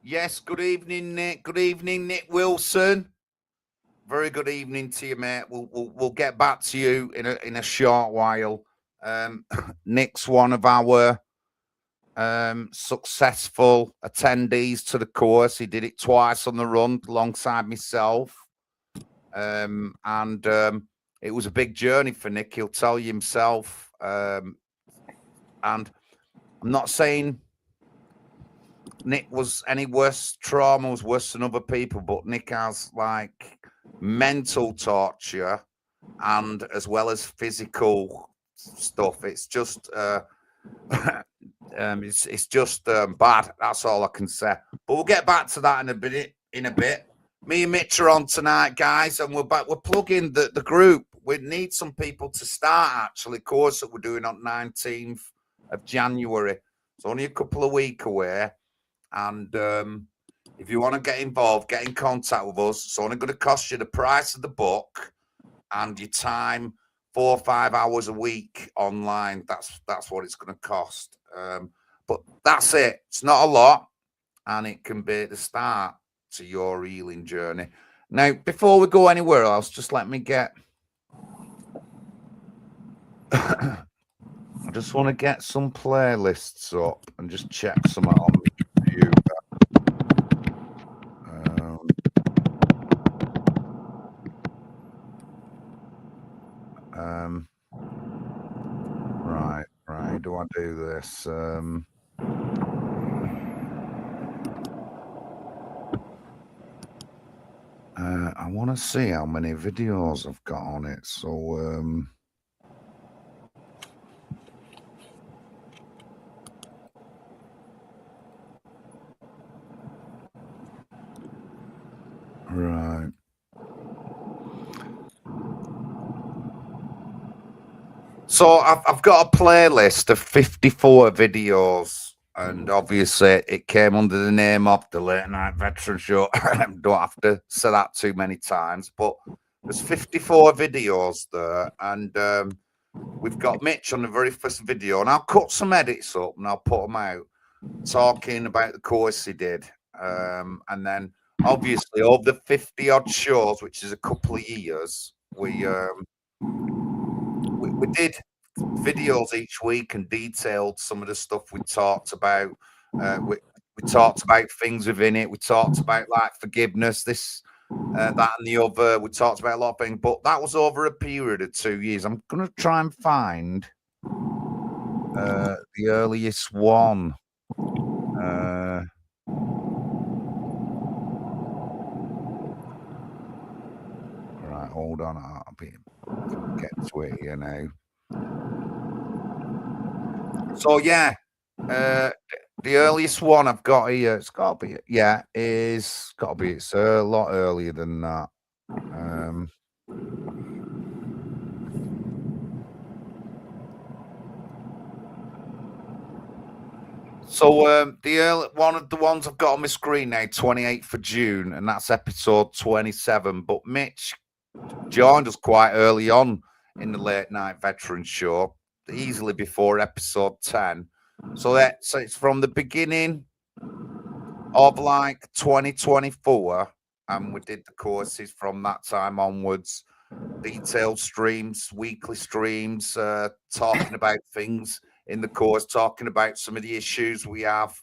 Yes, good evening, Nick. Good evening, Nick Wilson. Very good evening to you, mate. We'll get back to you in a short while. Nick's one of our successful attendees to the course. He did it twice on the run alongside myself. And it was a big journey for Nick. He'll tell you himself. And I'm not saying Nick was any worse, trauma was worse than other people, but Nick has like mental torture and as well as physical stuff. It's just it's just bad. That's all I can say. But we'll get back to that in a bit. Me and Mitch are on tonight, guys, and we're plugging the group. We need some people to start actually course that we're doing on 19th of January. It's only a couple of weeks away. And if you want to get involved, get in contact with us. It's only going to cost you the price of the book and your time, 4 or 5 hours a week online. That's what it's going to cost. But that's it. It's not a lot, and it can be the start to your healing journey. Now, before we go anywhere else, just let me get... I just want to get some playlists up and just check some out on the computer. Right. How do I do this? I want to see how many videos I've got on it. So, right. So I've got a playlist of 54 videos, and obviously it came under the name of the Late Night Veteran Show. Don't have to say that too many times, but there's 54 videos there, and we've got Mitch on the very first video, and I'll cut some edits up and I'll put them out talking about the course he did, and then obviously over the 50 odd shows, which is a couple of years, we did videos each week and detailed some of the stuff we talked about. We talked about things within it. We talked about like forgiveness, this, that, and the other. We talked about a lot of things, but that was over a period of 2 years. I'm going to try and find the earliest one. Right, hold on. I'll get to it here now. So yeah, the earliest one I've got here, it's got to be, yeah, it's got to be, it's a lot earlier than that. So the one of the ones I've got on my screen now, 28th of June, and that's episode 27. But Mitch joined us quite early on in the Late Night Veteran Show, easily before episode 10. So it's from the beginning of like 2024, and we did the courses from that time onwards. Detailed streams, weekly streams, talking about things in the course, talking about some of the issues we have,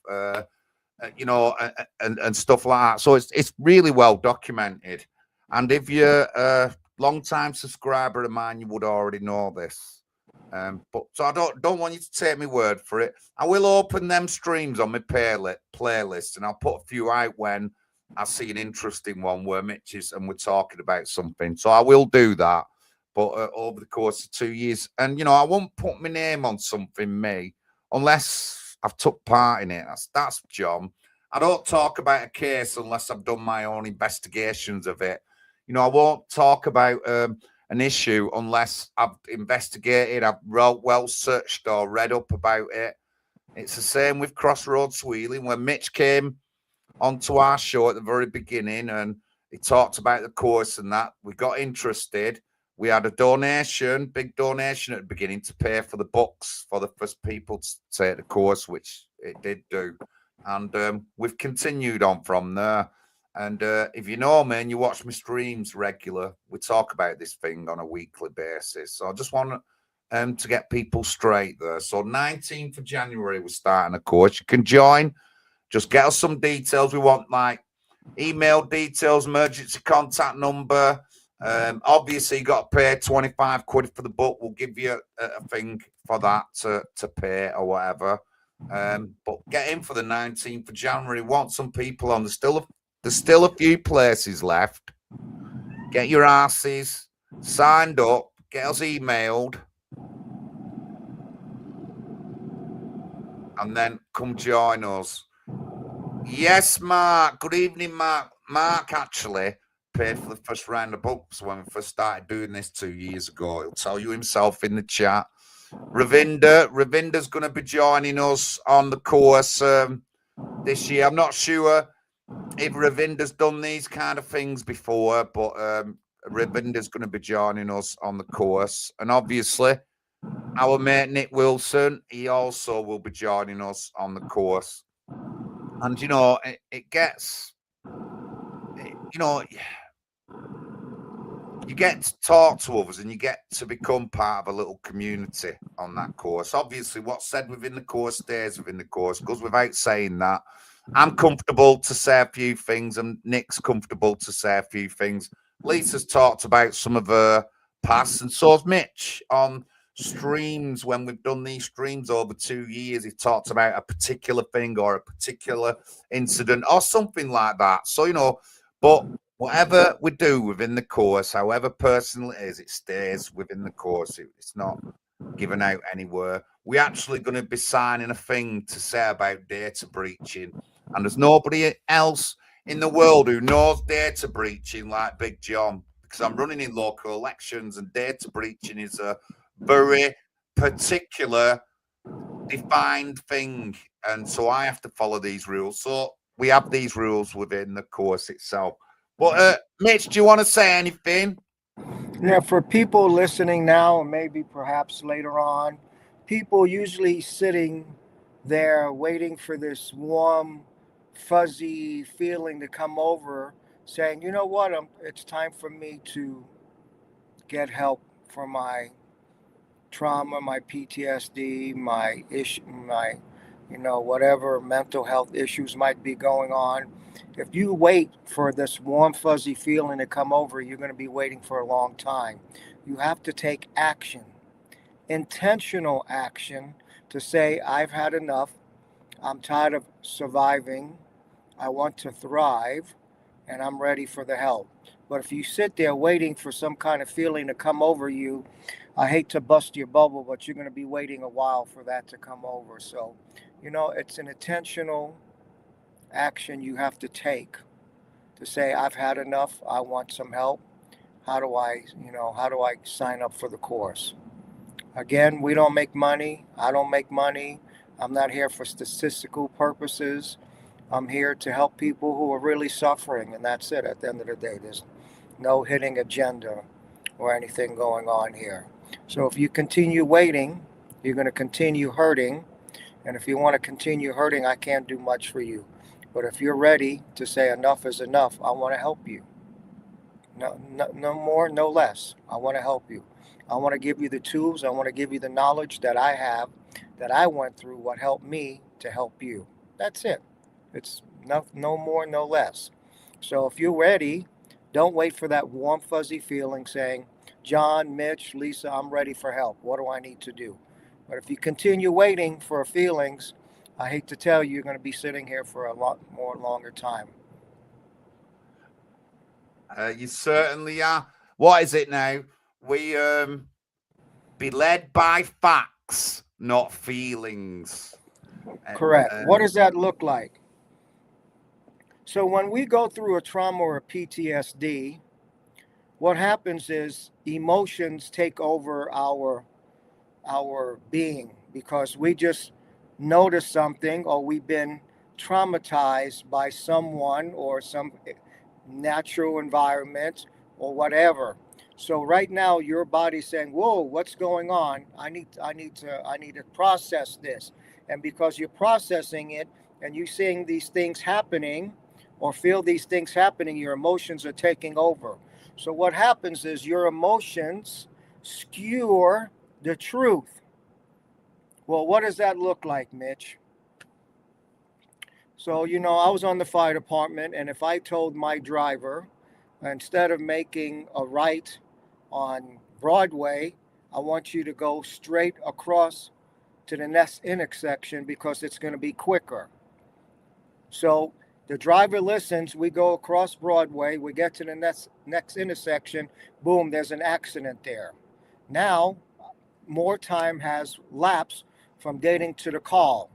you know, and stuff like that. So it's really well documented. And if you're a long-time subscriber of mine, you would already know this. But so I don't want you to take my word for it. I will open them streams on my playlist, and I'll put a few out when I see an interesting one where Mitch is and we're talking about something. So I will do that, but over the course of 2 years. And, you know, I won't put my name on something, me, unless I've took part in it. That's John. I don't talk about a case unless I've done my own investigations of it. You know, I won't talk about an issue unless I've investigated, I've well searched or read up about it. It's the same with CrossroadstoHealing. When Mitch came onto our show at the very beginning and he talked about the course and that, we got interested. We had a donation, big donation at the beginning to pay for the books for the first people to take the course, which it did do. And we've continued on from there. And if you know me and you watch my streams regular, we talk about this thing on a weekly basis. So I just want to get people straight there. So 19th of January, we're starting a course. You can join. Just get us some details. We want like email details, emergency contact number. Obviously, you got to pay 25 quid for the book. We'll give you a thing for that to pay or whatever. But get in for the 19th of January. Want some people on. There's still a few places left. Get your asses signed up. Get us emailed. And then come join us. Yes, Mark. Good evening, Mark. Mark actually paid for the first round of books when we first started doing this 2 years ago. He'll tell you himself in the chat. Ravinder's going to be joining us on the course this year. I'm not sure if Ravinder's done these kind of things before, but Ravinder's going to be joining us on the course. And obviously, our mate Nick Wilson, he also will be joining us on the course. And, you know, it gets, you know, you get to talk to others and you get to become part of a little community on that course. Obviously, what's said within the course stays within the course. Goes without saying that. I'm comfortable to say a few things and Nick's comfortable to say a few things. Lisa's talked about some of her past, and so's Mitch on streams. When we've done these streams over 2 years, he talked about a particular thing or a particular incident or something like that. So, you know, but whatever we do within the course, however personal it is, it stays within the course. It's not given out anywhere. We're actually going to be signing a thing to say about data breaching. And there's nobody else in the world who knows data breaching like Big John, because I'm running in local elections and data breaching is a very particular defined thing. And so I have to follow these rules. So we have these rules within the course itself. But Mitch, do you want to say anything? Yeah, for people listening now, and maybe perhaps later on, people usually sitting there waiting for this warm, fuzzy feeling to come over, saying, "You know what? It's time for me to get help for my trauma, my PTSD, my issue, my, whatever mental health issues might be going on." If you wait for this warm, fuzzy feeling to come over, you're going to be waiting for a long time. You have to take action, intentional action, to say, "I've had enough. I'm tired of surviving. I want to thrive, and I'm ready for the help." But if you sit there waiting for some kind of feeling to come over you, I hate to bust your bubble, but you're going to be waiting a while for that to come over. So, it's an intentional action you have to take to say, "I've had enough. I want some help. How do I sign up for the course?" Again, we don't make money. I don't make money. I'm not here for statistical purposes. I'm here to help people who are really suffering, and that's it. At the end of the day, there's no hidden agenda or anything going on here. So if you continue waiting, you're going to continue hurting. And if you want to continue hurting, I can't do much for you. But if you're ready to say enough is enough, I want to help you. No more, no less. I want to help you. I want to give you the tools. I want to give you the knowledge that I have, that I went through, what helped me to help you. That's it. It's no more, no less. So if you're ready, don't wait for that warm, fuzzy feeling saying, "John, Mitch, Lisa, I'm ready for help. What do I need to do?" But if you continue waiting for feelings, I hate to tell you, you're going to be sitting here for a lot more longer time. You certainly are. What is it now? We be led by facts, not feelings. Correct. What does that look like? So when we go through a trauma or a PTSD, what happens is emotions take over our being because we just noticed something, or we've been traumatized by someone or some natural environment or whatever. So right now your body's saying, "Whoa, what's going on? I need to process this." And because you're processing it, and you seeing these things happening or feel these things happening, your emotions are taking over. So what happens is your emotions skewer the truth. Well, what does that look like, Mitch? So, I was on the fire department, and if I told my driver, instead of making a right on Broadway, I want you to go straight across to the next intersection because it's going to be quicker. So the driver listens, we go across Broadway, we get to the next intersection, boom, there's an accident there. Now, more time has lapsed from getting to the call.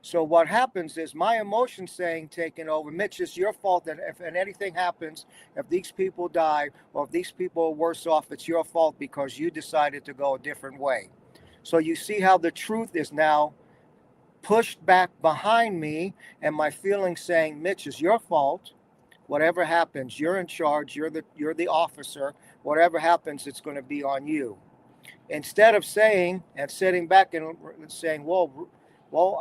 So what happens is my emotions saying taking over, Mitch, it's your fault that if anything happens, if these people die or if these people are worse off, it's your fault because you decided to go a different way. So you see how the truth is now pushed back behind me, and my feelings saying, Mitch, it's your fault. Whatever happens, you're in charge, you're the officer. Whatever happens, it's going to be on you. Instead of saying and sitting back and saying, well,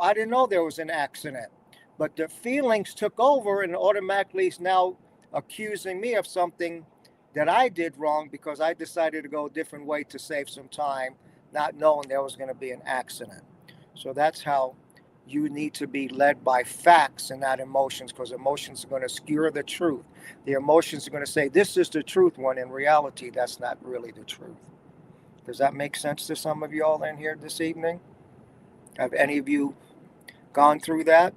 I didn't know there was an accident. But the feelings took over and automatically is now accusing me of something that I did wrong because I decided to go a different way to save some time, not knowing there was going to be an accident. So that's how you need to be led by facts and not emotions, because emotions are going to skewer the truth. The emotions are going to say, this is the truth, when in reality, that's not really the truth. Does that make sense to some of y'all in here this evening? Have any of you gone through that?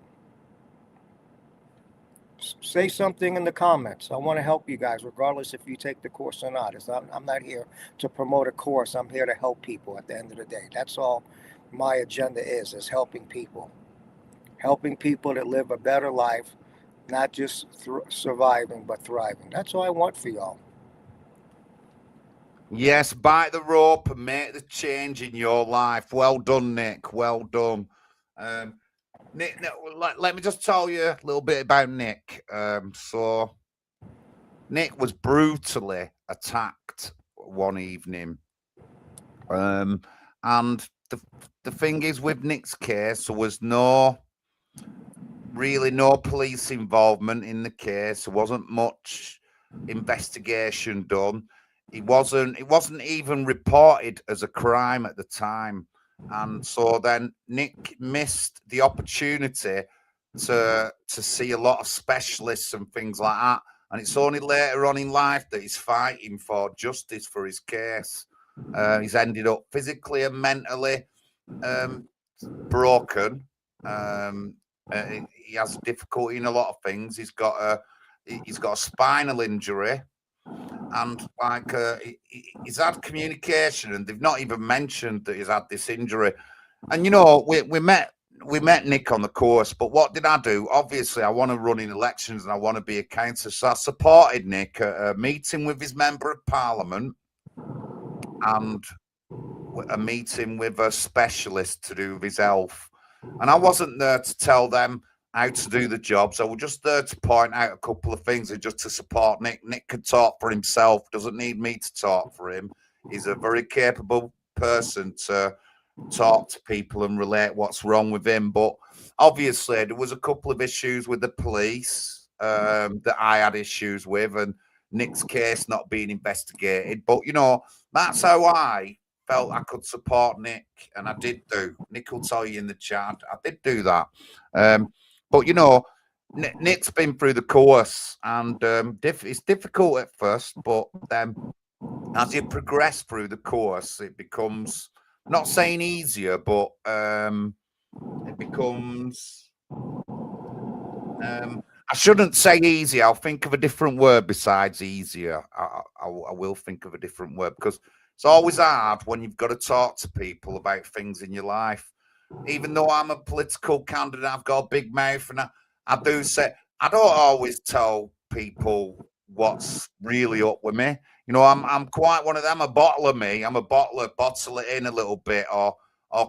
Say something in the comments. I want to help you guys, regardless if you take the course or not. I'm not here to promote a course. I'm here to help people at the end of the day. That's all my agenda is helping people. Helping people to live a better life, not just surviving, but thriving. That's all I want for y'all. Yes, bite the rope and make the change in your life. Well done, Nick. Well done. Nick, let me just tell you a little bit about Nick. So Nick was brutally attacked one evening. And the thing is, with Nick's case, there was really no police involvement in the case. There wasn't much investigation done. It wasn't even reported as a crime at the time. And so then Nick missed the opportunity to see a lot of specialists and things like that. And it's only later on in life that he's fighting for justice for his case. He's ended up physically and mentally broken. He has difficulty in a lot of things. He's got a spinal injury, and he's had communication, and they've not even mentioned that he's had this injury. And we met Nick on the course, but what did I do? Obviously, I want to run in elections and I want to be a councillor, so I supported Nick at a meeting with his member of parliament and a meeting with a specialist to do with his health. And I wasn't there to tell them how to do the job. So we're just there to point out a couple of things and just to support Nick. Nick can talk for himself, doesn't need me to talk for him. He's a very capable person to talk to people and relate what's wrong with him. But obviously, there was a couple of issues with the police that I had issues with, and Nick's case not being investigated. But, that's how I felt I could support Nick, and I did do. Nick will tell you in the chat, I did do that. But Nick's been through the course, and it's difficult at first, but then as you progress through the course, it becomes, not saying easier, but it becomes. I shouldn't say easy. I'll think of a different word besides easier. I will think of a different word, because it's always hard when you've got to talk to people about things in your life. Even though I'm a political candidate, I've got a big mouth, and I do say, I don't always tell people what's really up with me. I'm quite one of them. A bottle of me. I'm a bottler. Bottle it in a little bit, or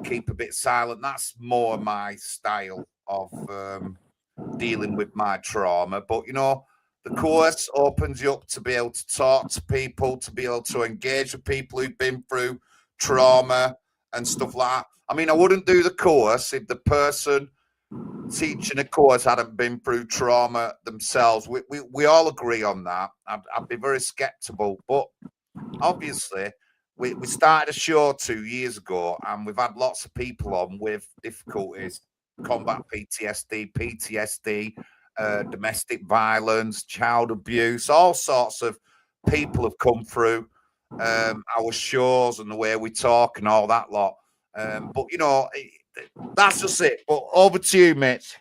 keep a bit silent. That's more my style of dealing with my trauma. But the course opens you up to be able to talk to people, to be able to engage with people who've been through trauma and stuff like that. I mean, I wouldn't do the course if the person teaching a course hadn't been through trauma themselves. We all agree on that. I'd be very skeptical, but obviously we started a show 2 years ago, and we've had lots of people on with difficulties, combat PTSD, domestic violence, child abuse, all sorts of people have come through our shows and the way we talk and all that lot. But you know, that's just it. But over to you, Mitch.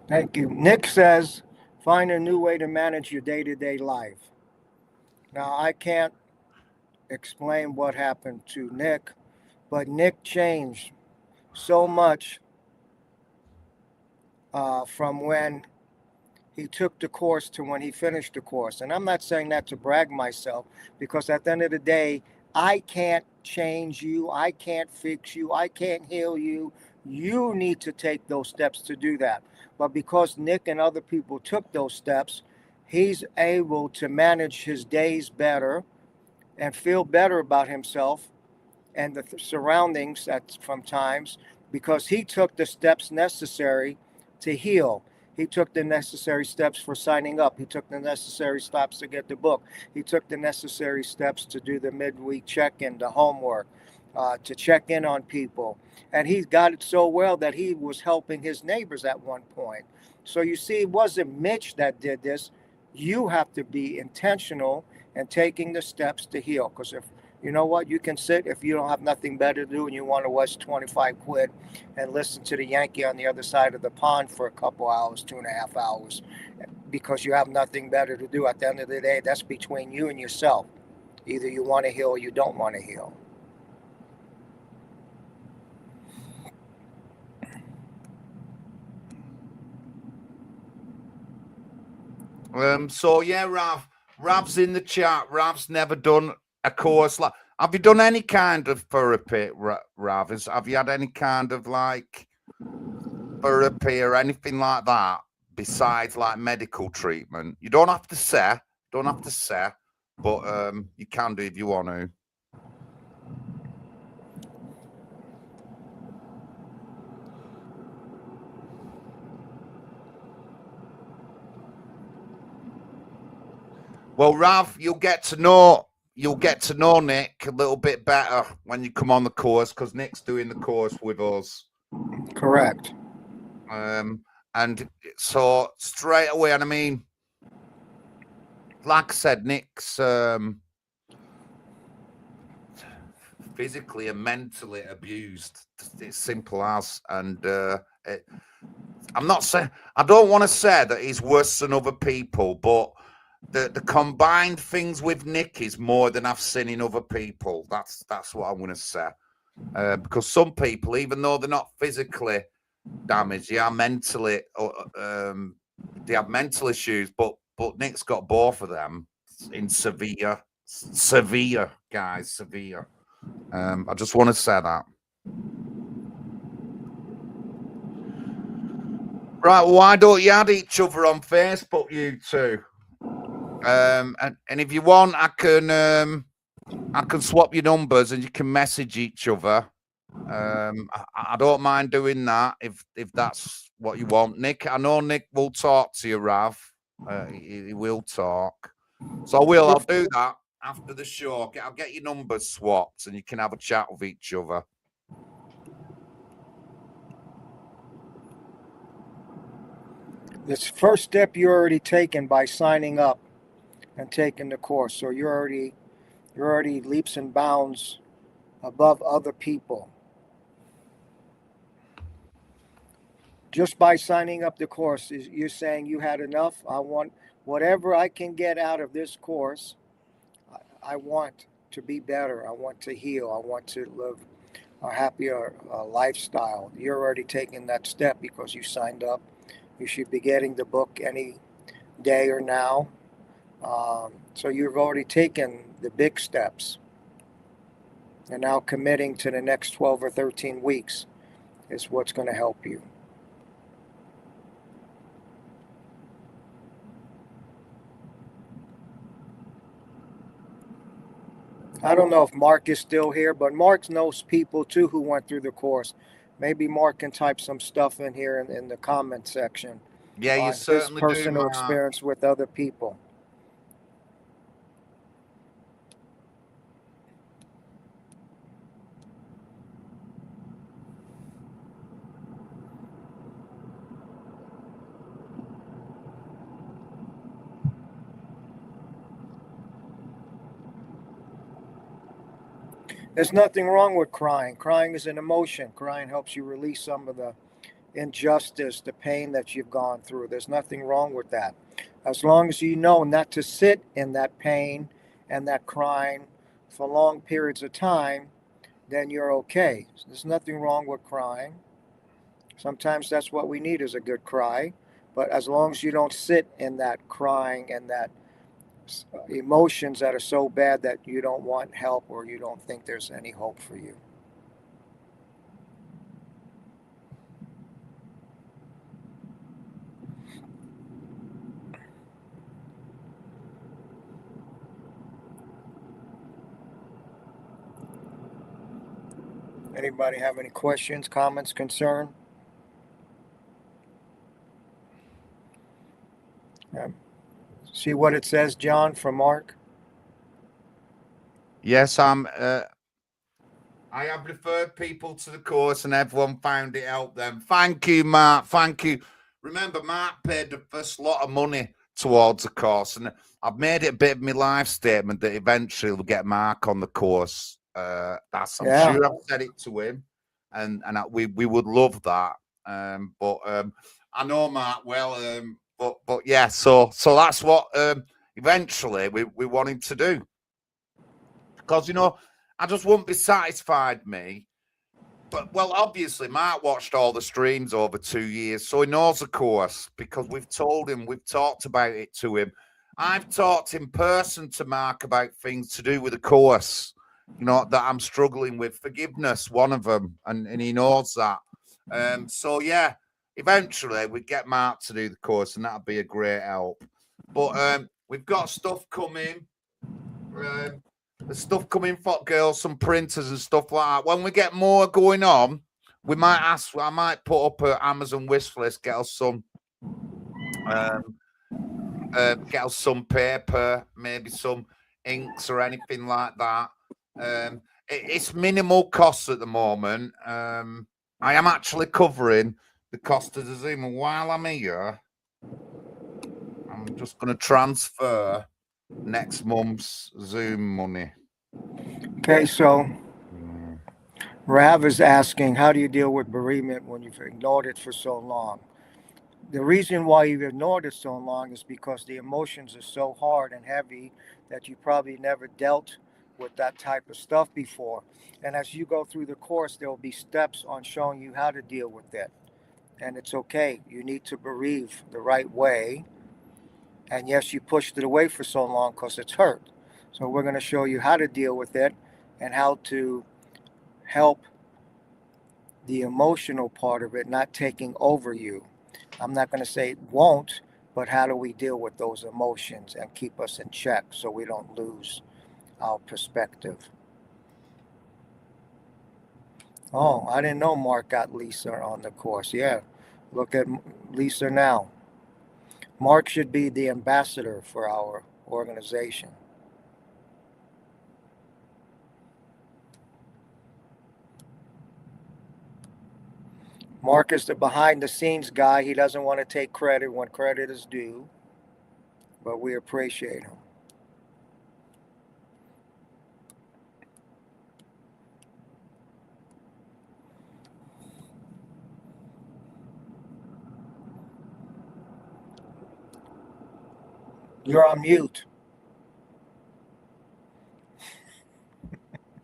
Thank you. Nick says, find a new way to manage your day-to-day life. Now, I can't explain what happened to Nick, but Nick changed so much from when he took the course to when he finished the course. And I'm not saying that to brag myself, because at the end of the day, I can't change you. I can't fix you. I can't heal you. You need to take those steps to do that. But because Nick and other people took those steps, he's able to manage his days better and feel better about himself and the surroundings at from times, because he took the steps necessary to heal. He took the necessary steps for signing up. He took the necessary steps to get the book. He took the necessary steps to do the midweek check-in, the homework, to check in on people. And he got it so well that he was helping his neighbors at one point. So you see, it wasn't Mitch that did this. You have to be intentional and taking the steps to heal. Because if you know what, you can sit if you don't have nothing better to do and you want to watch 25 quid and listen to the Yankee on the other side of the pond for a couple hours, 2.5 hours, because you have nothing better to do. At the end of the day, that's between you and yourself. Either you want to heal or you don't want to heal. So yeah, Rav's in the chat. Rav's never done a course like. Have you done any kind of therapy, Rav? Have you had any kind of like therapy or anything like that besides like medical treatment? You don't have to say, but you can do if you want to. Well, Rav, you'll get to know Nick a little bit better when you come on the course, because Nick's doing the course with us. Correct. And so straight away, and I mean, like I said, Nick's physically and mentally abused. It's simple as, and I'm not saying, I don't want to say that he's worse than other people, but the combined things with Nick is more than I've seen in other people. That's what I'm going to say. Because some people, even though they're not physically damaged, they are mentally, they have mental issues. But Nick's got both of them in severe, guys, severe. I just want to say that. Right, why don't you add each other on Facebook, you two? And if you want, I can swap your numbers and you can message each other. I don't mind doing that if that's what you want. Nick, I know Nick will talk to you, Rav. He will talk. So I'll do that after the show. I'll get your numbers swapped and you can have a chat with each other. This first step you're already taken by signing up and taking the course. So you're already leaps and bounds above other people. Just by signing up the course, you're saying you had enough. I want whatever I can get out of this course. I want to be better. I want to heal. I want to live a happier lifestyle. You're already taking that step because you signed up. You should be getting the book any day or now. So you've already taken the big steps. And now committing to the next 12 or 13 weeks is what's going to help you. I don't know if Mark is still here, but Mark knows people too who went through the course. Maybe Mark can type some stuff in here in the comment section Yeah, you on his certainly do, personal Mark. experience with other people. There's nothing wrong with crying. Crying is an emotion. Crying helps you release some of the injustice, the pain that you've gone through. There's nothing wrong with that. As long as you know not to sit in that pain and that crying for long periods of time, then you're okay. There's nothing wrong with crying. Sometimes that's what we need is a good cry. But as long as you don't sit in that crying and that emotions that are so bad that you don't want help or you don't think there's any hope for you. Anybody have any questions, comments, concern? See what it says, John, from Mark? Yes, I have referred people to the course and everyone found it helped them. Thank you, Mark. Thank you. Remember, Mark paid the first lot of money towards the course, and I've made it a bit of my life statement that eventually we'll get Mark on the course. I'm sure I've said it to him, and we would love that. But I know Mark well. But yeah, so that's what eventually we want him to do, because I just wouldn't be satisfied, me. But, well, obviously, Mark watched all the streams over 2 years, so he knows the course because we've told him, we've talked about it to him. I've talked in person to Mark about things to do with the course, that I'm struggling with. Forgiveness, one of them, and he knows that. So, yeah, eventually we get Mark to do the course, and that'll be a great help. But we've got stuff coming. There's stuff coming for girls, some printers and stuff like that. When we get more going on, I might put up an Amazon wish list, get us some paper, maybe some inks or anything like that. It's minimal costs at the moment. I am actually covering the cost of the Zoom, and while I'm here, I'm just going to transfer next month's Zoom money. Okay, so Rav is asking, how do you deal with bereavement when you've ignored it for so long? The reason why you've ignored it so long is because the emotions are so hard and heavy that you probably never dealt with that type of stuff before. And as you go through the course, there will be steps on showing you how to deal with it. And it's okay. You need to bereave the right way. And yes, you pushed it away for so long because it's hurt. So we're going to show you how to deal with it and how to help the emotional part of it not taking over you. I'm not going to say it won't, but how do we deal with those emotions and keep us in check so we don't lose our perspective? Oh, I didn't know Mark got Lisa on the course. Yeah, look at Lisa now. Mark should be the ambassador for our organization. Mark is the behind the scenes guy. He doesn't want to take credit when credit is due, but we appreciate him. You're on mute.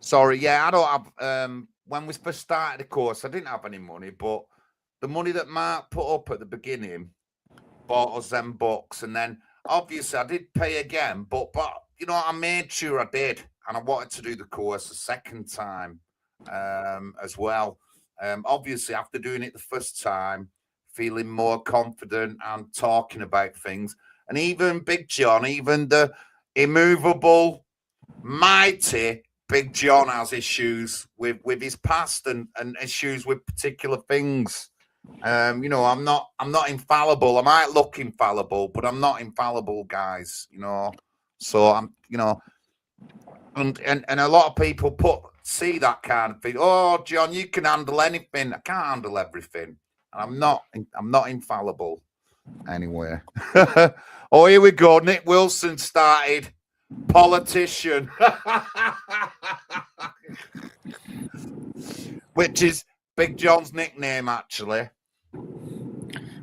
Sorry, yeah, I don't have. When we first started the course, I didn't have any money, but the money that Mark put up at the beginning bought us them books, and then obviously I did pay again, but I made sure I did, and I wanted to do the course a second time as well. Obviously, after doing it the first time, feeling more confident and talking about things, and even Big John, even the immovable, mighty Big John has issues with his past and issues with particular things. I'm not infallible. I might look infallible, but I'm not infallible, guys. So I'm, and a lot of people see that kind of thing. Oh, John, you can handle anything. I can't handle everything. I'm not infallible. Anyway. Oh, here we go. Nick Wilson started. Politician. Which is Big John's nickname, actually.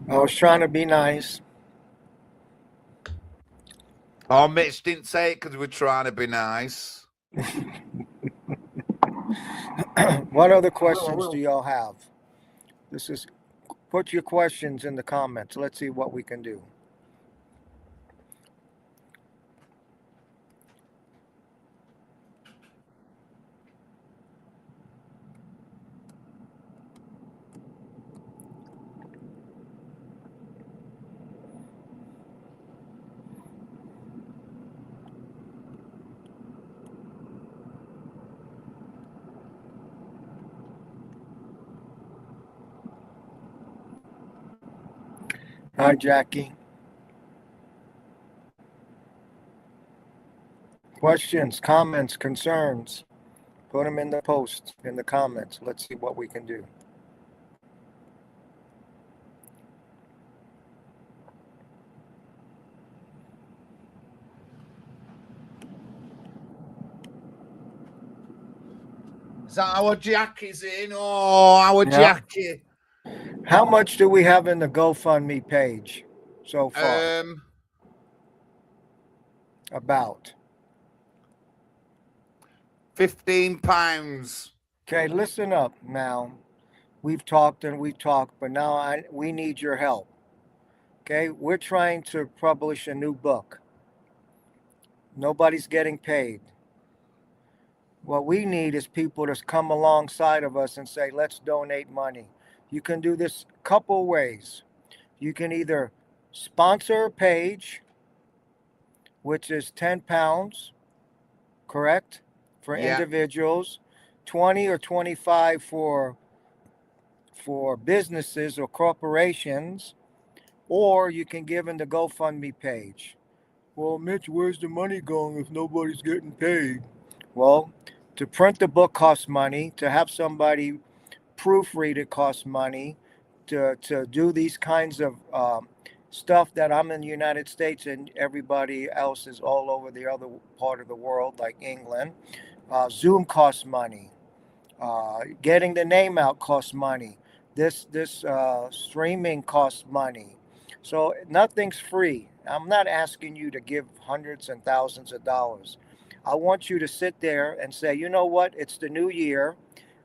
I was trying to be nice. Oh, Mitch didn't say it because we're trying to be nice. What other questions do y'all have? Put your questions in the comments. Let's see what we can do. Hi, Jackie. Questions, comments, concerns, put them in the post, in the comments. Let's see what we can do. Is that our Jackie's in? Oh, our Jackie. How much do we have in the GoFundMe page so far? About £15. Okay, listen up now. We've talked, but now we need your help. Okay, we're trying to publish a new book. Nobody's getting paid. What we need is people to come alongside of us and say, let's donate money. You can do this a couple ways. You can either sponsor a page, which is £10, correct? For individuals, 20 or 25 for businesses or corporations, or you can give in the GoFundMe page. Well, Mitch, where's the money going if nobody's getting paid? Well, to print the book costs money. To have somebody proofread it costs money. To do these kinds of stuff that I'm in the United States and everybody else is all over the other part of the world, like England. Zoom costs money. Getting the name out costs money. This streaming costs money. So nothing's free. I'm not asking you to give hundreds and thousands of dollars. I want you to sit there and say, you know what? It's the new year.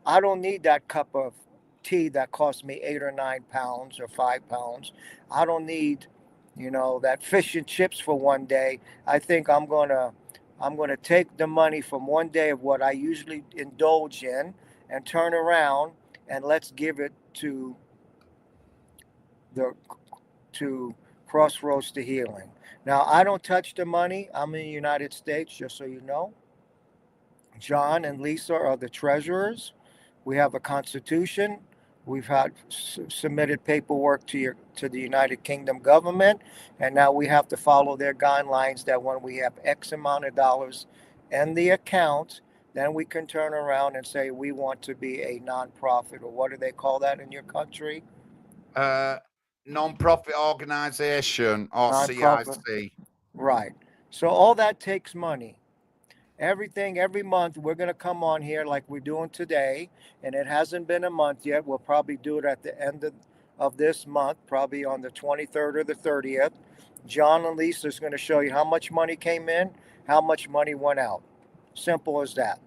I don't need that cup of tea that cost me 8 or 9 pounds or 5 pounds. I don't need, that fish and chips for one day. I think I'm gonna take the money from one day of what I usually indulge in and turn around and let's give it to Crossroads to Healing. Now, I don't touch the money. I'm in the United States, just so you know. John and Lisa are the treasurers. We have a constitution. We've had submitted paperwork to the United Kingdom government, and now we have to follow their guidelines that when we have X amount of dollars in the account, then we can turn around and say we want to be a nonprofit, or what do they call that in your country? Non-profit organization, or CIC. Right. So all that takes money. Every month we're going to come on here like we're doing today, and it hasn't been a month yet. We'll probably do it at the end of this month, probably on the 23rd or the 30th. John and Lisa is going to show you how much money came in, how much money went out. Simple as that.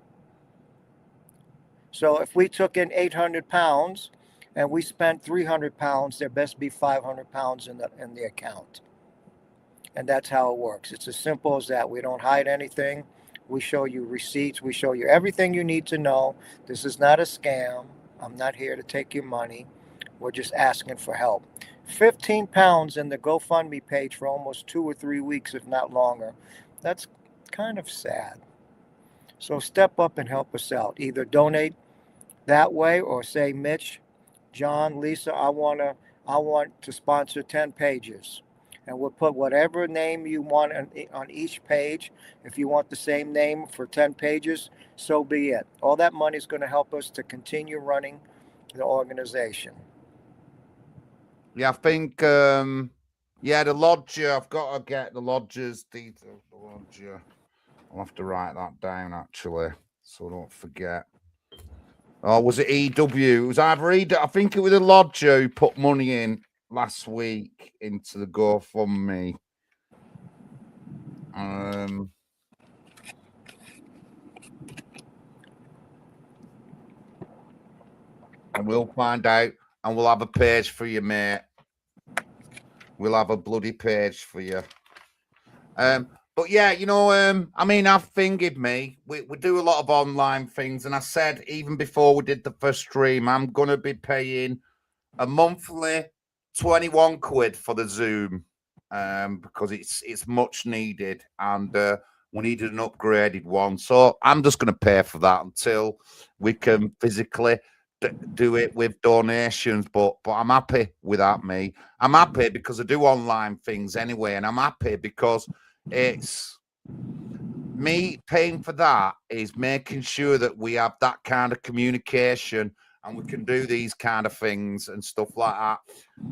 So if we took in 800 pounds and we spent 300 pounds, there best be 500 pounds in the account. And that's how it works. It's as simple as that. We don't hide anything. We show you receipts. We show you everything you need to know. This is not a scam. I'm not here to take your money. We're just asking for help. 15 pounds in the GoFundMe page for almost 2 or 3 weeks, if not longer. That's kind of sad. So step up and help us out. Either donate that way or say, Mitch, John, Lisa, I want to sponsor 10 pages. And we'll put whatever name you want on each page. If you want the same name for 10 pages, so be it. All that money is going to help us to continue running the organization. Yeah, I think yeah, the lodger, I've got to get the lodger's details. The lodger. I'll have to write that down actually, so I don't forget. Oh, was it EW? It was either EW. I think it was the lodger who put money in last week into the GoFundMe. And we'll find out, and we'll have a page for you, mate. We'll have a bloody page for you. But yeah, you know, I mean, I've fingered me. We do a lot of online things, and I said even before we did the first stream, I'm gonna be paying a monthly 21 quid for the Zoom, because it's much needed, and we needed an upgraded one. So I'm just gonna pay for that until we can physically do it with donations. But I'm happy with that, me. I'm happy because I do online things anyway, and I'm happy because it's me paying for that is making sure that we have that kind of communication and we can do these kind of things and stuff like that.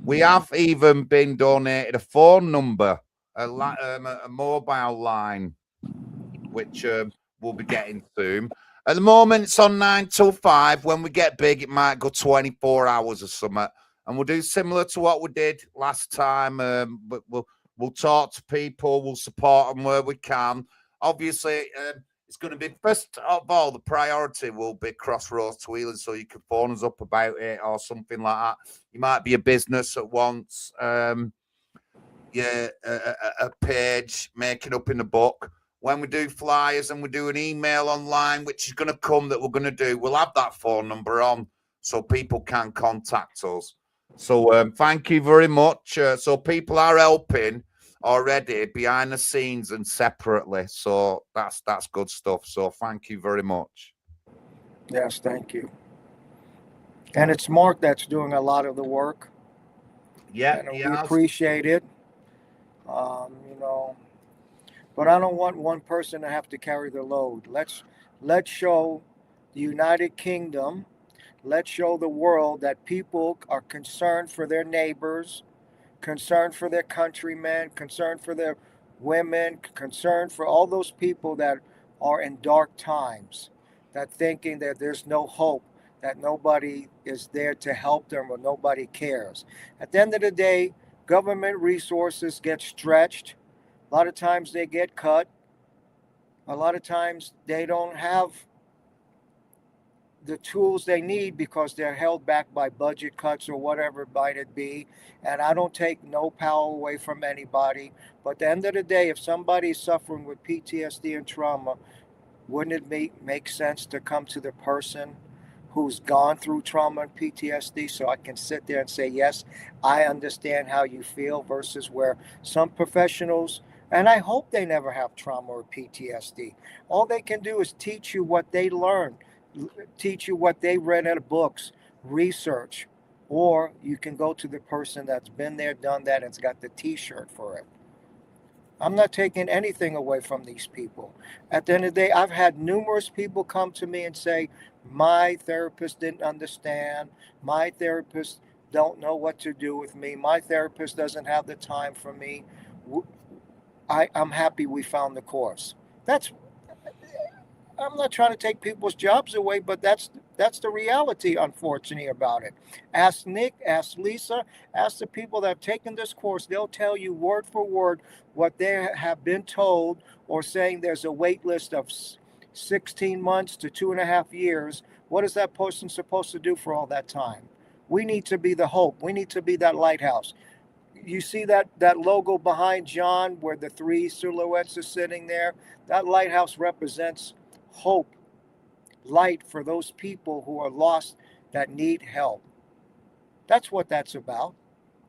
We have even been donated a phone number, a mobile line, which we'll be getting soon. At the moment, it's on 9 till 5. When we get big, it might go 24 hours or something. And we'll do similar to what we did last time. But we'll talk to people. We'll support them where we can. Obviously, it's going to be, first of all, the priority will be CrossroadstoHealing, so you can phone us up about it or something like that. You might be a business that wants a page making up in the book. When we do flyers and we do an email online, which is going to come that we're going to do, we'll have that phone number on so people can contact us. So thank you very much. So people are helping already behind the scenes and separately. So that's good stuff. So thank you very much. Yes, thank you. And it's Mark that's doing a lot of the work. Yeah, And we yeah. appreciate it. You know, but I don't want one person to have to carry the load. Let's show the United Kingdom, let's show the world that people are concerned for their neighbors, concerned for their countrymen, concerned for their women, concerned for all those people that are in dark times, that thinking that there's no hope, that nobody is there to help them or nobody cares. At the end of the day, government resources get stretched. A lot of times they get cut. A lot of times they don't have the tools they need because they're held back by budget cuts or whatever it might be. And I don't take no power away from anybody. But at the end of the day, if somebody's suffering with PTSD and trauma, wouldn't it make sense to come to the person who's gone through trauma and PTSD so I can sit there and say, yes, I understand how you feel, versus where some professionals, and I hope they never have trauma or PTSD, all they can do is teach you what they learned, teach you what they read in books, research, or you can go to the person that's been there, done that, and's got the t-shirt for it. I'm not taking anything away from these people. At the end of the day, I've had numerous people come to me and say, my therapist didn't understand. My therapist don't know what to do with me. My therapist doesn't have the time for me. I'm happy we found the course. That's I'm not trying to take people's jobs away, but that's the reality, unfortunately, about it. Ask Nick, ask Lisa, ask the people that have taken this course. They'll tell you word for word what they have been told, or saying there's a wait list of 16 months to 2.5 years. What is that person supposed to do for all that time? We need to be the hope. We need to be that lighthouse. You see that logo behind John where the three silhouettes are sitting there? That lighthouse represents hope, light for those people who are lost that need help. That's what that's about.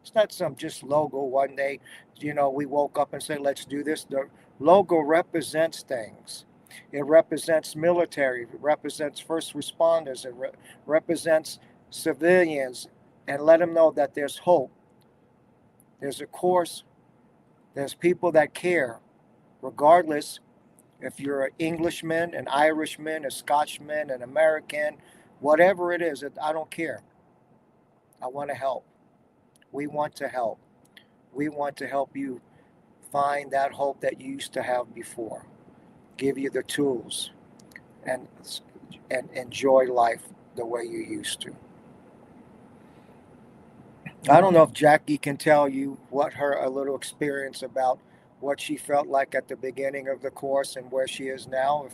It's not some just logo one day, we woke up and said, let's do this. The logo represents things. It represents military. It represents first responders. It represents civilians, and let them know that there's hope. There's a course. There's people that care, regardless if you're an Englishman, an Irishman, a Scotchman, an American, whatever it is. I don't care. I want to help. We want to help. We want to help you find that hope that you used to have before. Give you the tools and enjoy life the way you used to. I don't know if Jackie can tell you what a little experience about what she felt like at the beginning of the course and where she is now.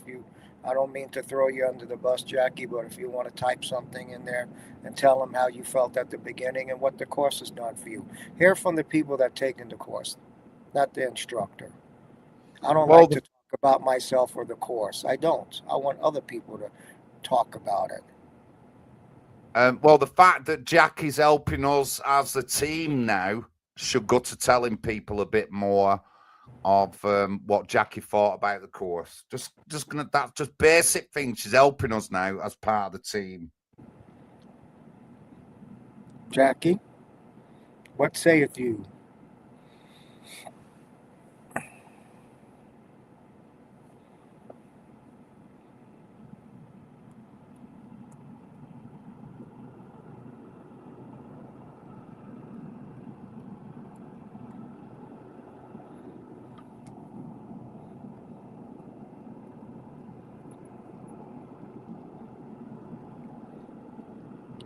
I don't mean to throw you under the bus, Jackie, but if you want to type something in there and tell them how you felt at the beginning and what the course has done for you. Hear from the people that taken the course, not the instructor. I don't like to talk about myself or the course. I don't. I want other people to talk about it. Well, the fact that Jackie's helping us as a team now should go to telling people a bit more of what Jackie thought about the course. That's just basic things. She's helping us now as part of the team. Jackie, what sayeth you?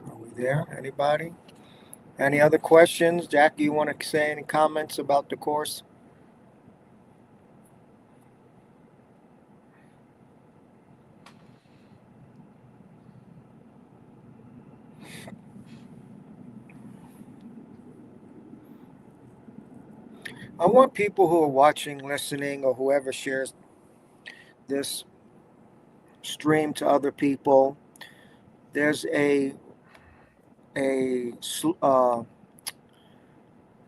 Are we there? Anybody? Any other questions? Jackie, you want to say any comments about the course? I want people who are watching, listening, or whoever shares this stream to other people. There's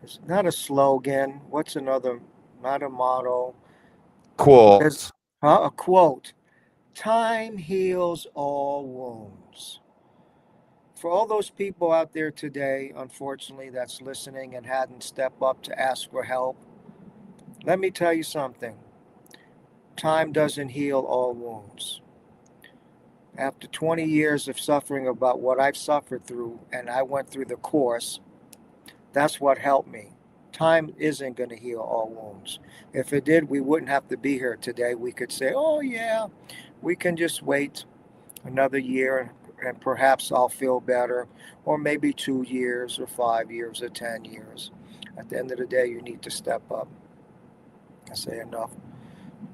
it's not a slogan. What's another? Not a motto. Quote. There's a quote. Time heals all wounds. For all those people out there today, unfortunately, that's listening and hadn't stepped up to ask for help, let me tell you something. Time doesn't heal all wounds. After 20 years of suffering about what I've suffered through, and I went through the course, that's what helped me. Time isn't going to heal all wounds. If it did, we wouldn't have to be here today. We could say, oh, yeah, we can just wait another year and perhaps I'll feel better, or maybe 2 years or 5 years or 10 years. At the end of the day, you need to step up and say, enough.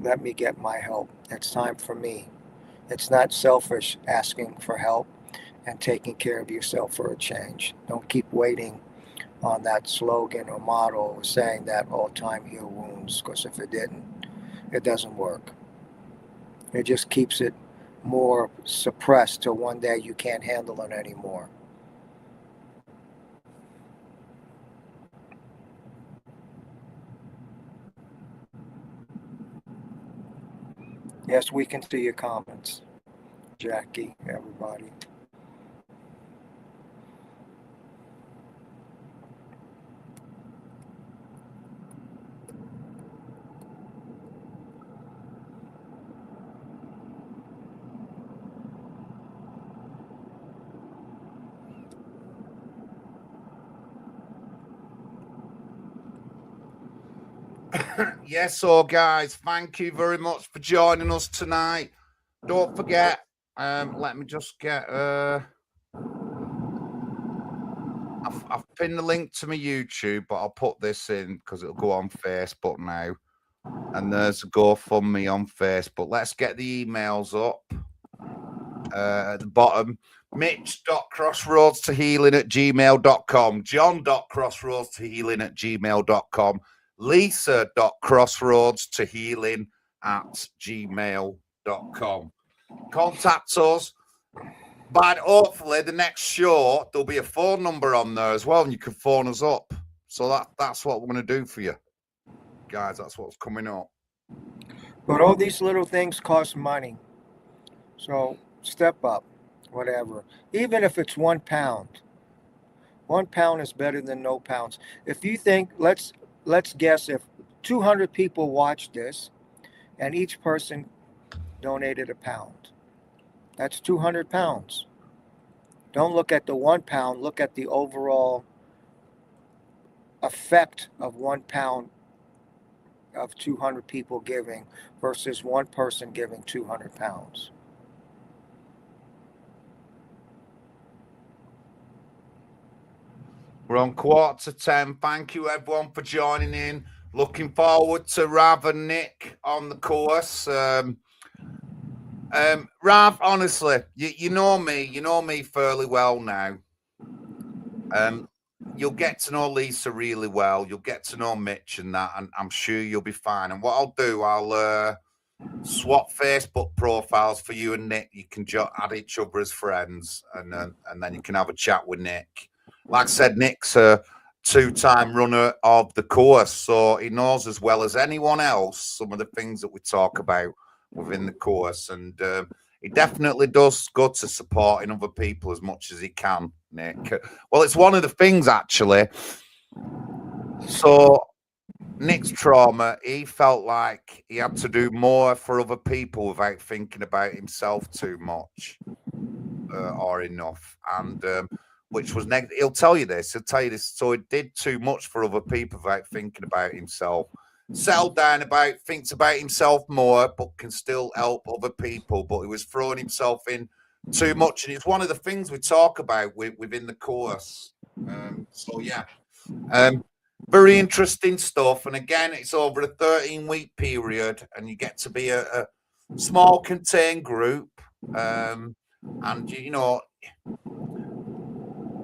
Let me get my help. It's time for me. It's not selfish asking for help and taking care of yourself for a change. Don't keep waiting on that slogan or motto or saying that all time heal wounds, because if it didn't, it doesn't work. It just keeps it more suppressed till one day you can't handle it anymore. Yes, we can see your comments, Jackie, everybody. Yes, so guys, thank you very much for joining us tonight. Don't forget, let me just get I've pinned the link to my YouTube, but I'll put this in because it'll go on Facebook now. And there's a GoFundMe on Facebook. Let's get the emails up at the bottom. mitch.crossroadstohealing@gmail.com, john.crossroadstohealing@gmail.com, lisa.crossroadstohealing@gmail.com. Contact us. But hopefully the next show, there'll be a phone number on there as well, and you can phone us up. So that's what we're going to do for you. Guys, that's what's coming up. But all these little things cost money. So step up, whatever. Even if it's 1 pound. 1 pound is better than no pounds. If you think, let's guess if 200 people watch this and each person donated a pound. That's 200 pounds. Don't look at the 1 pound, look at the overall effect of 1 pound of 200 people giving versus one person giving 200 pounds. We're on 9:45. Thank you, everyone, for joining in. Looking forward to Rav and Nick on the course. Rav, honestly, you know me fairly well now. You'll get to know Lisa really well. You'll get to know Mitch and that, and I'm sure you'll be fine. And what I'll do, I'll swap Facebook profiles for you and Nick. You can add each other as friends, and then you can have a chat with Nick. Like I said, Nick's a 2-time runner of the course, so he knows as well as anyone else some of the things that we talk about within the course, and he definitely does go to supporting other people as much as he can, Nick. Well, it's one of the things, actually. So Nick's trauma, he felt like he had to do more for other people without thinking about himself too much or enough, and which was negative. He'll tell you this. So he did too much for other people without thinking about himself. Settled down thinks about himself more, but can still help other people. But he was throwing himself in too much, and it's one of the things we talk about within the course. So yeah. Very interesting stuff. And again, it's over a 13-week period, and you get to be a small contained group. And,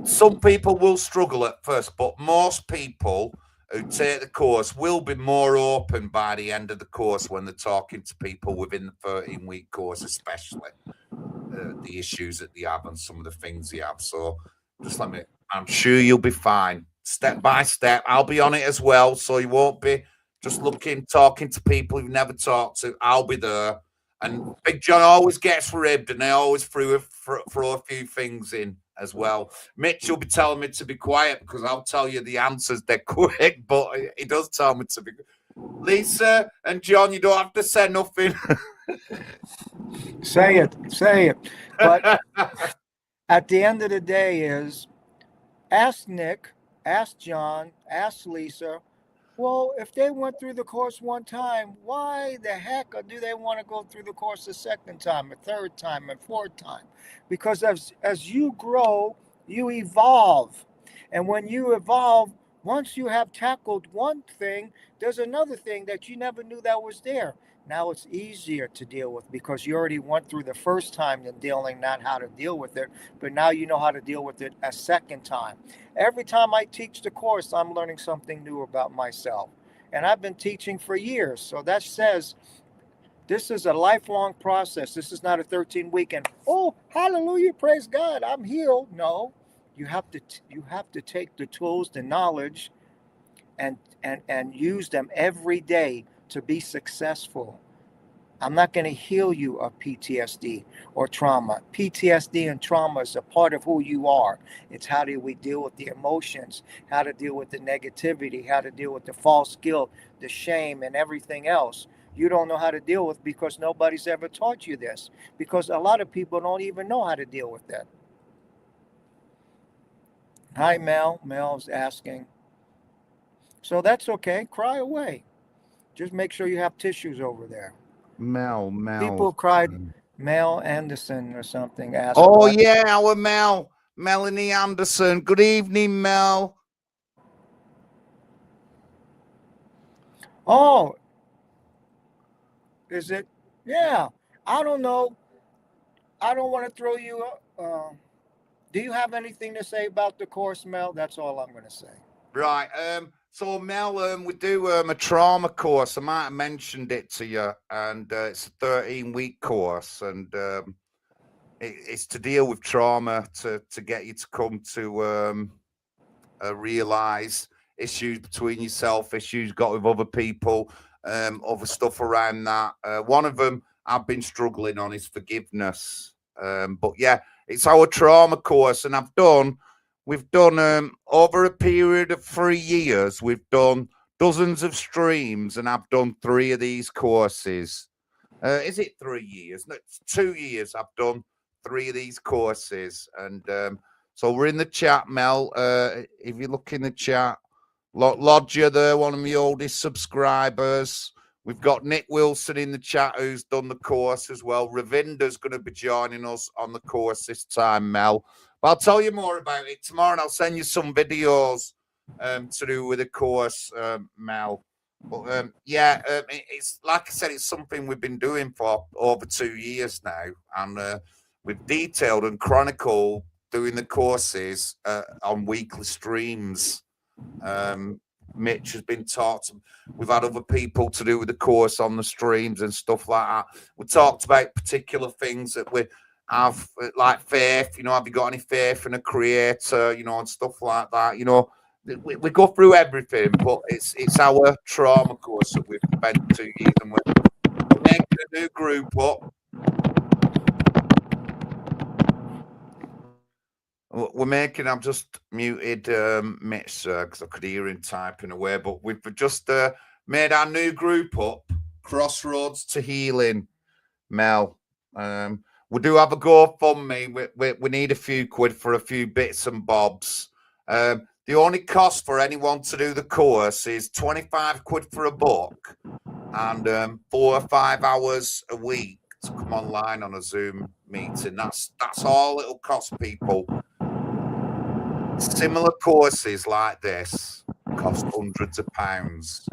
some people will struggle at first, but most people who take the course will be more open by the end of the course when they're talking to people within the 13-week course, especially the issues that they have and some of the things they have. So I'm sure you'll be fine. Step by step, I'll be on it as well, so you won't be just talking to people you've never talked to. I'll be there, and Big John always gets ribbed, and they always throw a few things in as well. Mitch will be telling me to be quiet because I'll tell you the answers they're quick, but he does tell me to be. Lisa and John, you don't have to say nothing. Say it. But at the end of the day is ask Nick, ask John, ask Lisa. Well, if they went through the course one time, why the heck do they want to go through the course a second time, a third time, a fourth time? Because as you grow, you evolve. And when you evolve, once you have tackled one thing, there's another thing that you never knew that was there. Now it's easier to deal with because you already went through the first time and dealing not how to deal with it, but now you know how to deal with it a second time. Every time I teach the course, I'm learning something new about myself. And I've been teaching for years. So that says this is a lifelong process. This is not a 13-week and, oh, hallelujah, praise God, I'm healed. No, you have to take the tools, the knowledge, and use them every day to be successful. I'm not going to heal you of PTSD or trauma. PTSD and trauma is a part of who you are. It's how do we deal with the emotions, how to deal with the negativity, how to deal with the false guilt, the shame, and everything else. You don't know how to deal with because nobody's ever taught you this. Because a lot of people don't even know how to deal with that. Hi, Mel. Mel's asking. So that's okay. Cry away. Just make sure you have tissues over there. Mel. People cried. Mel Anderson or something asked. Oh, yeah, our Mel. Melanie Anderson. Good evening, Mel. Oh, is it? Yeah. I don't know. I don't want to throw you up. Do you have anything to say about the course, Mel? That's all I'm going to say. Right. So, Mel, we do a trauma course. I might have mentioned it to you, and it's a 13-week course, and it's to deal with trauma to get you to come to realize issues between yourself, issues got with other people, other stuff around that. One of them I've been struggling on is forgiveness. But yeah, it's our trauma course, and we've done over a period of 3 years, we've done dozens of streams, and I've done 3 of these courses. Is it 3 years? No, it's 2 years. I've done 3 of these courses, and so we're in the chat, Mel. If you look in the chat, Lodger there, one of my oldest subscribers. We've got Nick Wilson in the chat who's done the course as well. Ravinder's going to be joining us on the course this time, Mel. But I'll tell you more about it tomorrow, and I'll send you some videos to do with the course, Mel. But it's like I said, it's something we've been doing for over 2 years now, and we've detailed and chronicled doing the courses on weekly streams. Mitch has been taught. We've had other people to do with the course on the streams and stuff like that. We talked about particular things that we have, like faith. Have you got any faith in a creator? And stuff like that. We go through everything, but it's our trauma course that we've spent 2 years, and we're making a new group up. I've just muted Mitch because I could hear him typing away, but we've just made our new group up, Crossroads to Healing, Mel. We do have a GoFundMe. We need a few quid for a few bits and bobs. The only cost for anyone to do the course is 25 quid for a book and 4 or 5 hours a week to come online on a Zoom meeting. That's all it'll cost people. Similar courses like this cost hundreds of pounds.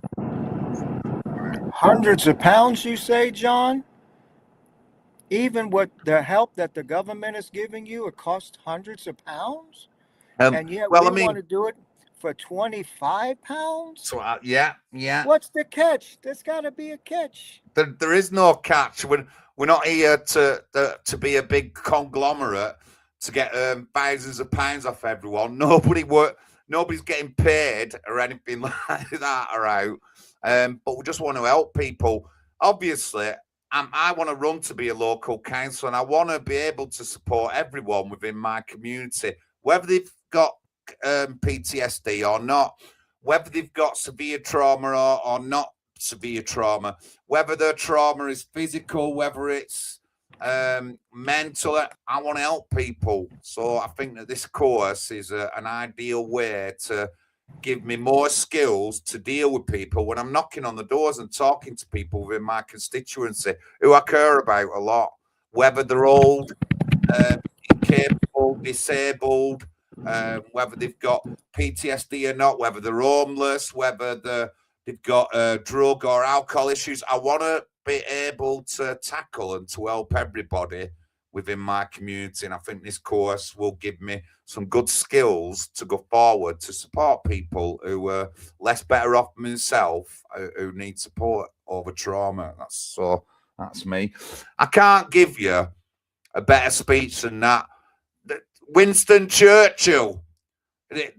Hundreds of pounds, you say, John? Even with the help that the government is giving you, it costs hundreds of pounds? And yet we want to do it for 25 pounds? So, yeah. What's the catch? There's got to be a catch. There is no catch. We're not here to be a big conglomerate to get thousands of pounds off everyone. Nobody's getting paid or anything like that around. But we just want to help people. Obviously, I want to run to be a local council, and I want to be able to support everyone within my community, whether they've got PTSD or not, whether they've got severe trauma or not severe trauma, whether their trauma is physical, whether it's mental. I want to help people. So I think that this course is an ideal way to give me more skills to deal with people when I'm knocking on the doors and talking to people within my constituency who I care about a lot, whether they're old, incapable, disabled, whether they've got PTSD or not, whether they're homeless, whether they've got drug or alcohol issues. I want to be able to tackle and to help everybody within my community. And I think this course will give me some good skills to go forward to support people who are less better off than myself, who need support over trauma. That's me. I can't give you a better speech than that. Winston Churchill.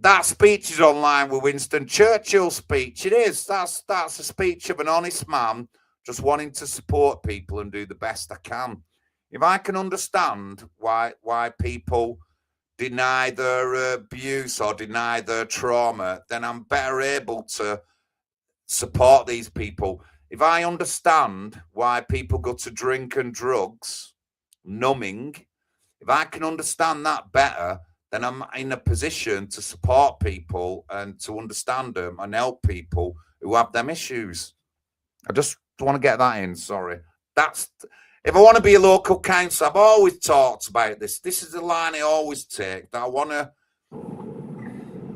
That speech is online with Winston Churchill's speech. It is. That's a speech of an honest man just wanting to support people and do the best I can. If I can understand why people deny their abuse or deny their trauma, then I'm better able to support these people. If I understand why people go to drink and drugs, numbing, if I can understand that better, then I'm in a position to support people and to understand them and help people who have them issues. I just want to get that in. Sorry. If I want to be a local council, I've always talked about this. This is the line I always take, that I want to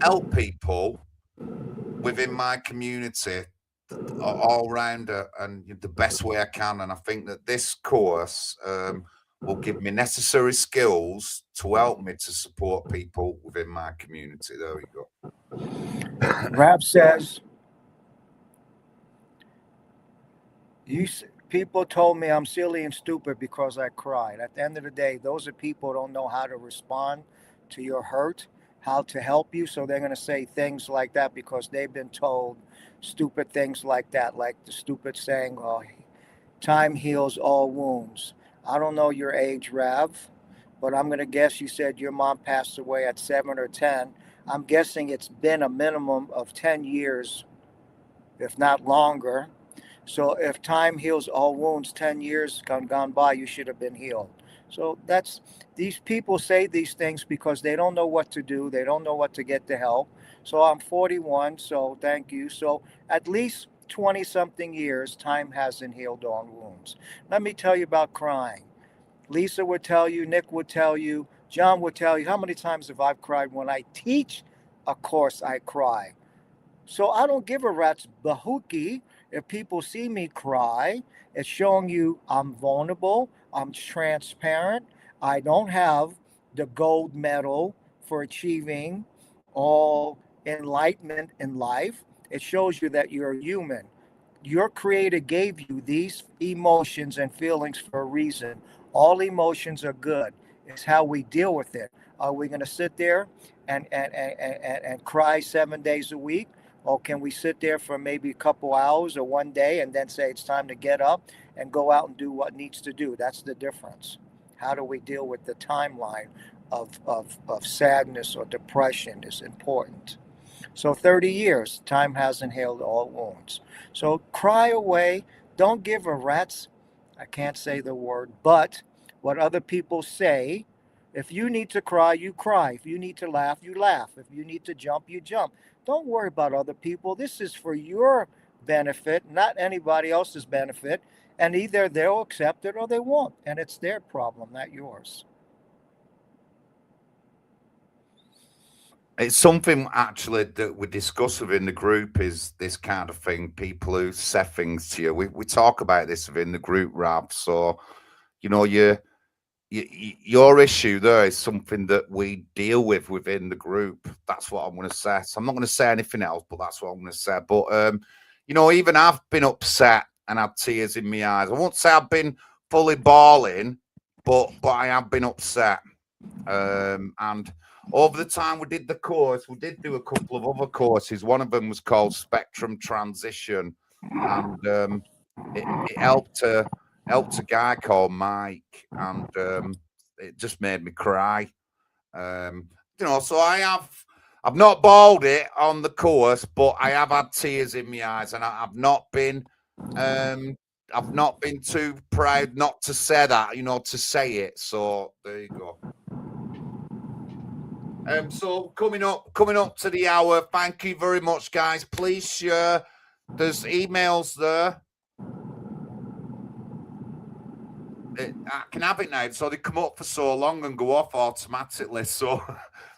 help people within my community all round and the best way I can. And I think that this course will give me necessary skills to help me to support people within my community. There we go. Rap says, people told me I'm silly and stupid because I cried. At the end of the day, those are people who don't know how to respond to your hurt how to help you. So they're going to say things like that because they've been told stupid things like that, like the stupid saying, oh, time heals all wounds. I don't know your age, Rav, but I'm going to guess you said your mom passed away at 7 or 10. I'm guessing it's been a minimum of 10 years, if not longer. So if time heals all wounds, 10 years gone by, you should have been healed. So these people say these things because they don't know what to do. They don't know what to get to help. So I'm 41, so thank you. So at least 20 something years, time hasn't healed all wounds. Let me tell you about crying. Lisa would tell you, Nick would tell you, John would tell you, how many times have I cried when I teach a course? I cry. So I don't give a rat's bahuki if people see me cry. It's showing you I'm vulnerable, I'm transparent. I don't have the gold medal for achieving all enlightenment in life. It shows you that you're human. Your creator gave you these emotions and feelings for a reason. All emotions are good. It's how we deal with it. Are we going to sit there and cry 7 days a week? Or can we sit there for maybe a couple hours or one day and then say it's time to get up and go out and do what needs to do? That's the difference. How do we deal with the timeline of sadness or depression is important. So 30 years, time hasn't healed all wounds. So cry away. Don't give a rat's, I can't say the word, but what other people say. If you need to cry, you cry. If you need to laugh, you laugh. If you need to jump, you jump. Don't worry about other people. This is for your benefit, not anybody else's benefit. And either they'll accept it or they won't. And it's their problem, not yours. It's something actually that we discuss within the group is this kind of thing. People who say things to you. We talk about this within the group, Rab. So, you know, your issue there is something that we deal with within the group. That's what I'm going to say. So I'm not going to say anything else, but that's what I'm going to say. But you know, even I've been upset and had tears in my eyes. I won't say I've been fully bawling, but I have been upset. And over the time we did the course, we did do a couple of other courses. One of them was called Spectrum Transition, and it helped a guy called Mike, and it just made me cry. You know, so I've not bawled it on the course, but I have had tears in my eyes, and I've not been too proud not to say that, you know, to say it. So there you go. So coming up to the hour. Thank you very much, guys. Please share. There's emails there. I can have it now, so they come up for so long and go off automatically. So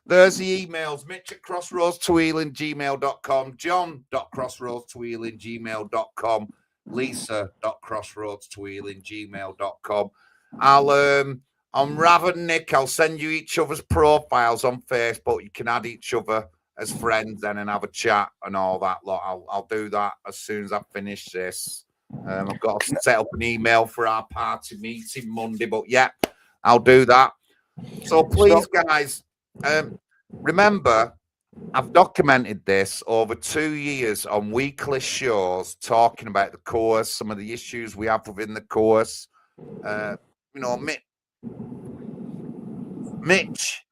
there's the emails: mitch.crossroadstohealing gmail.com, john.crossroadstohealing gmail.com, lisa.crossroadstohealing gmail.com. I'm Rav and Nick. I'll send you each other's profiles on Facebook. You can add each other as friends then and have a chat and all that lot. I'll do that as soon as I finish this. I've got to set up an email for our party meeting Monday, but yeah, I'll do that. So please, guys, remember, I've documented this over 2 years on weekly shows, talking about the course, some of the issues we have within the course. You know, Mitch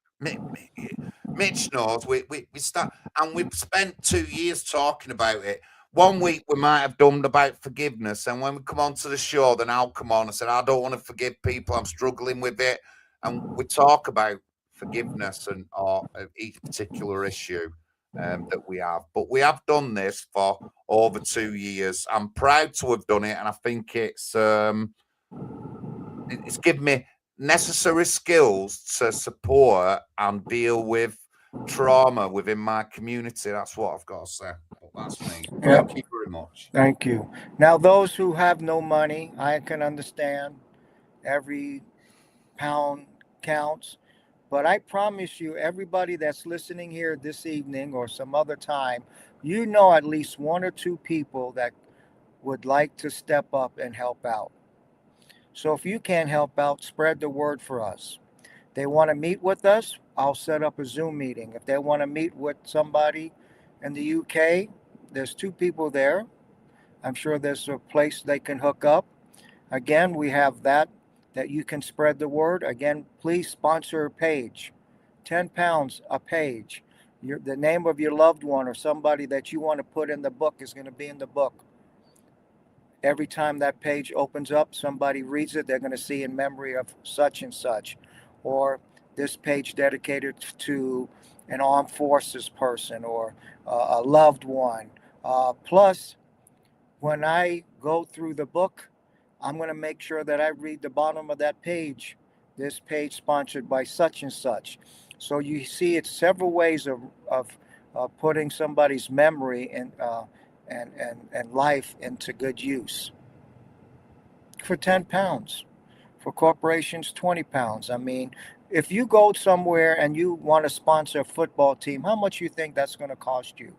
knows we start, and we've spent 2 years talking about it. 1 week we might have done about forgiveness, and when we come on to the show, then I'll come on and say, I don't want to forgive people, I'm struggling with it, and we talk about forgiveness and or each particular issue that we have. But we have done this for over 2 years. I'm proud to have done it, and I think it's given me necessary skills to support and deal with trauma within my community. That's what I've got to say. But that's me. Thank you very much. Thank you. Now, those who have no money, I can understand. Every pound counts. But I promise you, everybody that's listening here this evening or some other time, you know at least one or two people that would like to step up and help out. So if you can't help out, spread the word for us. They want to meet with us, I'll set up a Zoom meeting. If they want to meet with somebody in the UK, there's two people there. I'm sure there's a place they can hook up. Again, we have that you can spread the word. Again, please sponsor a page. £10 a page. The name of your loved one or somebody that you want to put in the book is going to be in the book. Every time that page opens up, somebody reads it, they're going to see in memory of such and such. Or this page dedicated to an armed forces person or a loved one. Plus, when I go through the book, I'm going to make sure that I read the bottom of that page. This page sponsored by such and such. So you see, it's several ways of putting somebody's memory and life into good use. For £10, for corporations, £20. I mean, if you go somewhere and you want to sponsor a football team, how much you think that's going to cost you?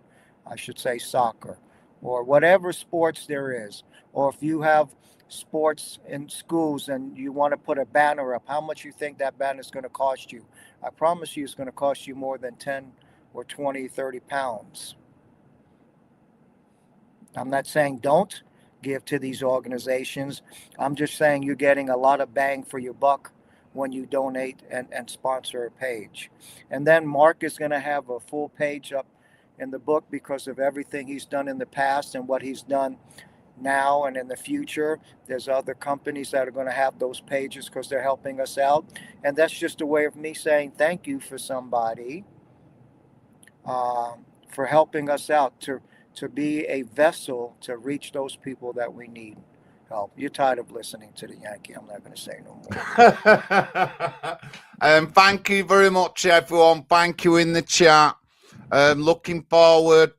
I should say soccer or whatever sports there is. Or if you have sports in schools and you want to put a banner up, how much you think that banner is going to cost you? I promise you it's going to cost you more than 10 or 20, 30 pounds. I'm not saying don't give to these organizations. I'm just saying you're getting a lot of bang for your buck when you donate and sponsor a page. And then Mark is going to have a full page up in the book because of everything he's done in the past and what he's done now and in the future. There's other companies that are going to have those pages because they're helping us out. And that's just a way of me saying thank you for somebody for helping us out to be a vessel to reach those people that we need help. You're tired of listening to the Yankee. I'm not going to say no more. Thank you very much, everyone. Thank you in the chat. Looking forward.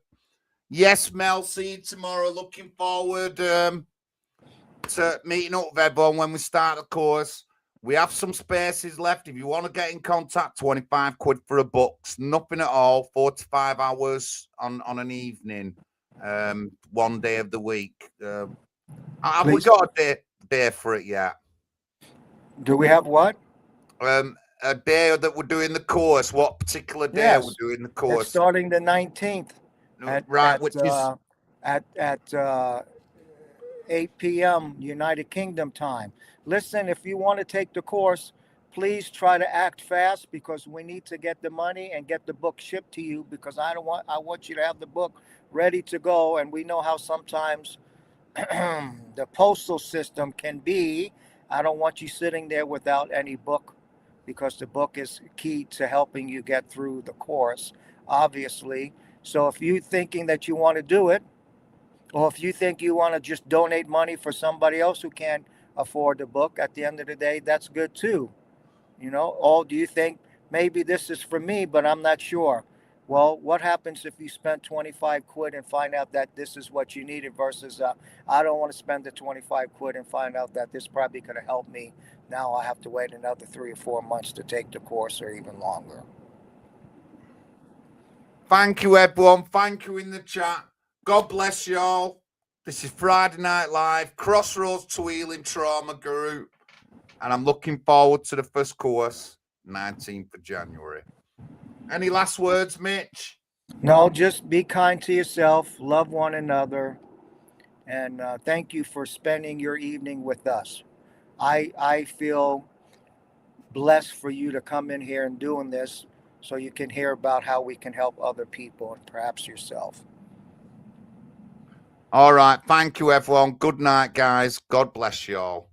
Yes, Mel, see you tomorrow. Looking forward to meeting up with everyone when we start the course. We have some spaces left. If you want to get in contact, 25 quid for a box. Nothing at all. 4 to 5 hours on an evening. One day of the week. Have we got a day for it yet? Do we have what? A day that we're doing the course. What particular day are we doing the course? It's starting the 19th. At 8 p.m. United Kingdom time. Listen, if you want to take the course, please try to act fast because we need to get the money and get the book shipped to you because I want you to have the book ready to go. And we know how sometimes the postal system can be. I don't want you sitting there without any book because the book is key to helping you get through the course, obviously. So if you're thinking that you want to do it, or if you think you want to just donate money for somebody else who can't afford the book, at the end of the day, that's good too. You know, oh, do you think maybe this is for me, but I'm not sure? Well, what happens if you spend 25 quid and find out that this is what you needed versus I don't want to spend the 25 quid and find out that this probably could have helped me. Now I have to wait another 3 or 4 months to take the course or even longer. Thank you, everyone. Thank you in the chat. God bless you all. This is Friday Night Live, Crossroads to Healing Trauma Group. And I'm looking forward to the first course, 19th of January. Any last words, Mitch? No, just be kind to yourself, love one another, and thank you for spending your evening with us. I feel blessed for you to come in here and doing this so you can hear about how we can help other people and perhaps yourself. All right. Thank you, everyone. Good night, guys. God bless you all.